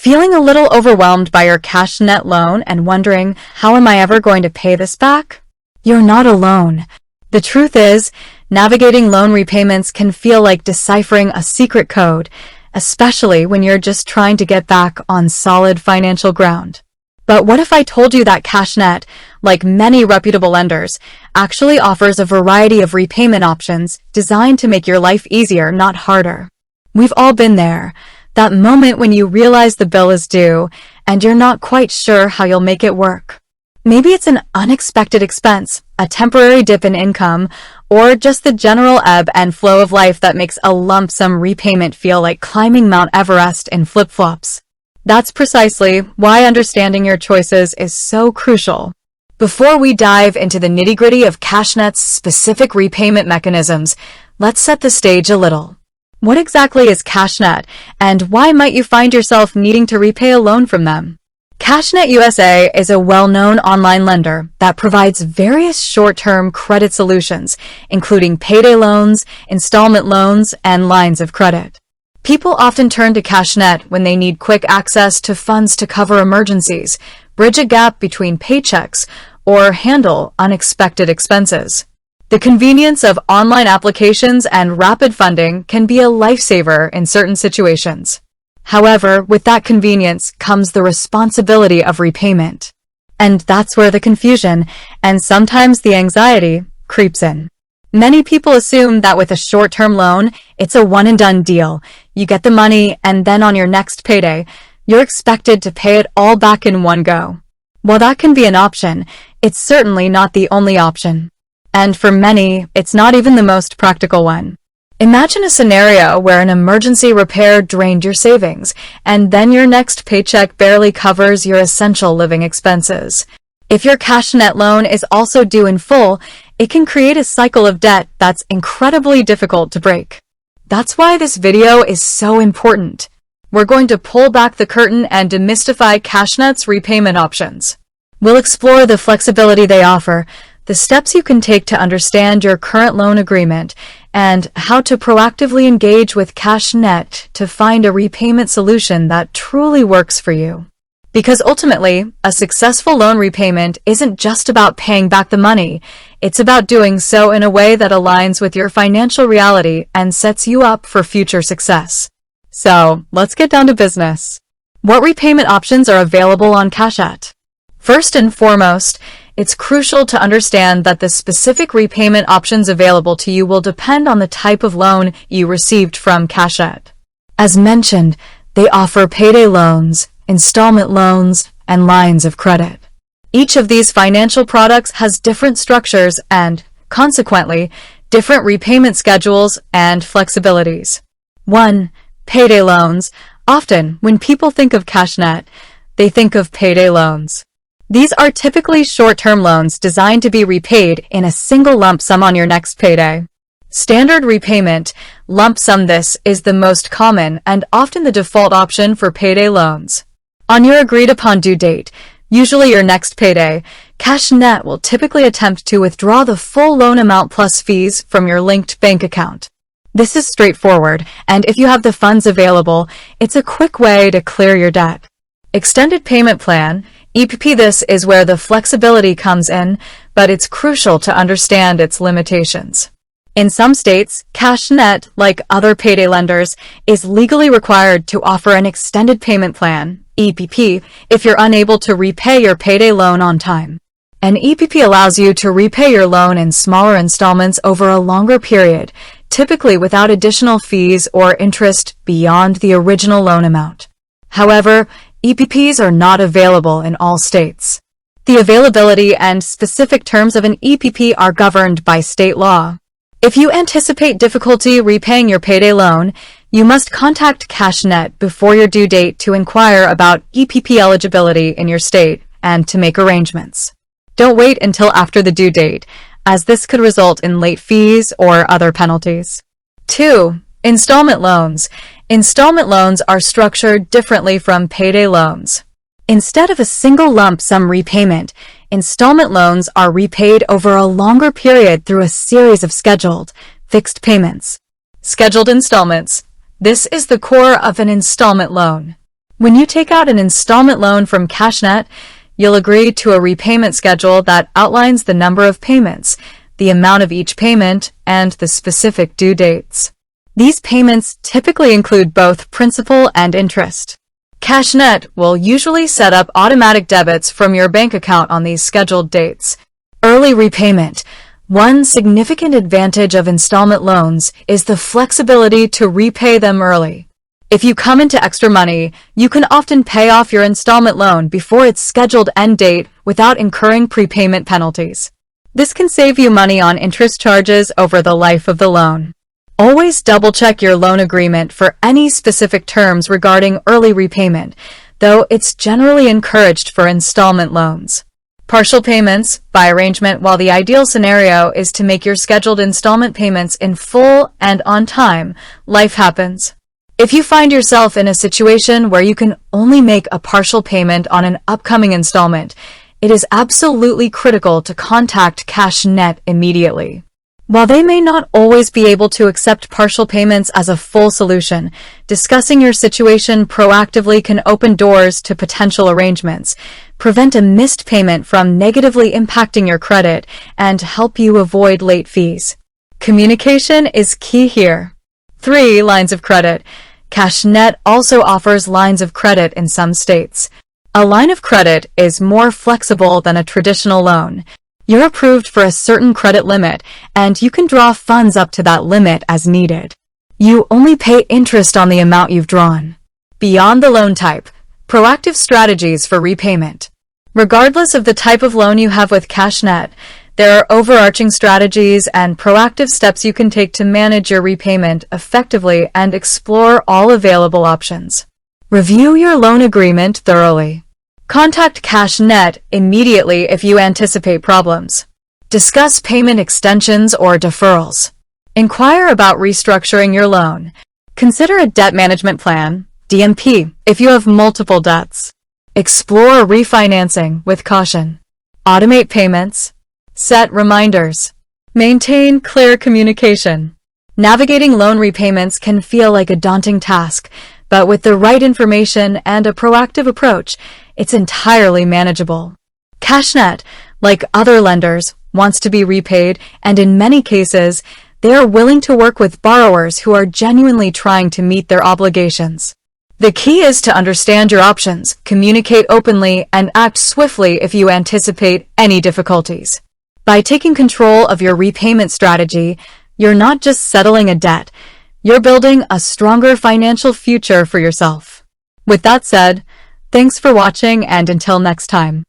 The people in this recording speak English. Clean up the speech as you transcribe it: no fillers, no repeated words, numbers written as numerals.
Feeling a little overwhelmed by your CashNet loan and wondering, how am I ever going to pay this back? You're not alone. The truth is, navigating loan repayments can feel like deciphering a secret code, especially when you're just trying to get back on solid financial ground. But what if I told you that CashNet, like many reputable lenders, actually offers a variety of repayment options designed to make your life easier, not harder? We've all been there. That moment when you realize the bill is due and you're not quite sure how you'll make it work. Maybe it's an unexpected expense, a temporary dip in income, or just the general ebb and flow of life that makes a lump sum repayment feel like climbing Mount Everest in flip-flops. That's precisely why understanding your choices is so crucial. Before we dive into the nitty-gritty of CashNet's specific repayment mechanisms, let's set the stage a little. What exactly is CashNet, and why might you find yourself needing to repay a loan from them? CashnetUSA is a well-known online lender that provides various short-term credit solutions, including payday loans, installment loans, and lines of credit. People often turn to CashNet when they need quick access to funds to cover emergencies, bridge a gap between paychecks, or handle unexpected expenses. The convenience of online applications and rapid funding can be a lifesaver in certain situations. However, with that convenience comes the responsibility of repayment. And that's where the confusion, and sometimes the anxiety, creeps in. Many people assume that with a short-term loan, it's a one-and-done deal. You get the money, and then on your next payday, you're expected to pay it all back in one go. While that can be an option, it's certainly not the only option. And for many, it's not even the most practical one. Imagine a scenario where an emergency repair drained your savings, and then your next paycheck barely covers your essential living expenses. If your CashNet loan is also due in full, it can create a cycle of debt that's incredibly difficult to break. That's why this video is so important. We're going to pull back the curtain and demystify CashNet's repayment options. We'll explore the flexibility they offer, the steps you can take to understand your current loan agreement, and how to proactively engage with CashNet to find a repayment solution that truly works for you. Because ultimately, a successful loan repayment isn't just about paying back the money, it's about doing so in a way that aligns with your financial reality and sets you up for future success. So, let's get down to business. What repayment options are available on CashNet? First and foremost, it's crucial to understand that the specific repayment options available to you will depend on the type of loan you received from CashNet. As mentioned, they offer payday loans, installment loans, and lines of credit. Each of these financial products has different structures and, consequently, different repayment schedules and flexibilities. 1. Payday loans. Often, when people think of CashNet, they think of payday loans. These are typically short-term loans designed to be repaid in a single lump sum on your next payday. Standard repayment, lump sum. This is the most common and often the default option for payday loans. On your agreed-upon due date, usually your next payday, CashNet will typically attempt to withdraw the full loan amount plus fees from your linked bank account. This is straightforward, and if you have the funds available, it's a quick way to clear your debt. Extended Payment Plan, EPP. This is where the flexibility comes in, but it's crucial to understand its limitations. In some states, CashNet, like other payday lenders, is legally required to offer an extended payment plan, EPP, if you're unable to repay your payday loan on time. An EPP allows you to repay your loan in smaller installments over a longer period, typically without additional fees or interest beyond the original loan amount. However, EPPs are not available in all states. The availability and specific terms of an EPP are governed by state law. If you anticipate difficulty repaying your payday loan, you must contact CashNet before your due date to inquire about EPP eligibility in your state and to make arrangements. Don't wait until after the due date, as this could result in late fees or other penalties. 2. Installment loans. Installment loans are structured differently from payday loans. Instead of a single lump sum repayment, installment loans are repaid over a longer period through a series of scheduled, fixed payments. Scheduled installments. This is the core of an installment loan. When you take out an installment loan from Cashnet, you'll agree to a repayment schedule that outlines the number of payments, the amount of each payment, and the specific due dates. These payments typically include both principal and interest. Cashnet will usually set up automatic debits from your bank account on these scheduled dates. Early repayment. One significant advantage of installment loans is the flexibility to repay them early. If you come into extra money, you can often pay off your installment loan before its scheduled end date without incurring prepayment penalties. This can save you money on interest charges over the life of the loan. Always double-check your loan agreement for any specific terms regarding early repayment, though it's generally encouraged for installment loans. Partial payments, by arrangement. While the ideal scenario is to make your scheduled installment payments in full and on time, life happens. If you find yourself in a situation where you can only make a partial payment on an upcoming installment, it is absolutely critical to contact Cashnet immediately. While they may not always be able to accept partial payments as a full solution, discussing your situation proactively can open doors to potential arrangements, prevent a missed payment from negatively impacting your credit, and help you avoid late fees. Communication is key here. 3. Lines of credit. Cashnet also offers lines of credit in some states. A line of credit is more flexible than a traditional loan. You're approved for a certain credit limit, and you can draw funds up to that limit as needed. You only pay interest on the amount you've drawn. Beyond the loan type, proactive strategies for repayment. Regardless of the type of loan you have with Cashnet, there are overarching strategies and proactive steps you can take to manage your repayment effectively and explore all available options. Review your loan agreement thoroughly. Contact Cashnet immediately if you anticipate problems. Discuss payment extensions or deferrals. Inquire about restructuring your loan. Consider a debt management plan, DMP, if you have multiple debts. Explore refinancing with caution. Automate payments. Set reminders. Maintain clear communication. Navigating loan repayments can feel like a daunting task, but with the right information and a proactive approach, it's entirely manageable. Cashnet, like other lenders, wants to be repaid, and in many cases, they are willing to work with borrowers who are genuinely trying to meet their obligations. The key is to understand your options, communicate openly, and act swiftly if you anticipate any difficulties. By taking control of your repayment strategy, you're not just settling a debt, you're building a stronger financial future for yourself. With that said, thanks for watching, and until next time.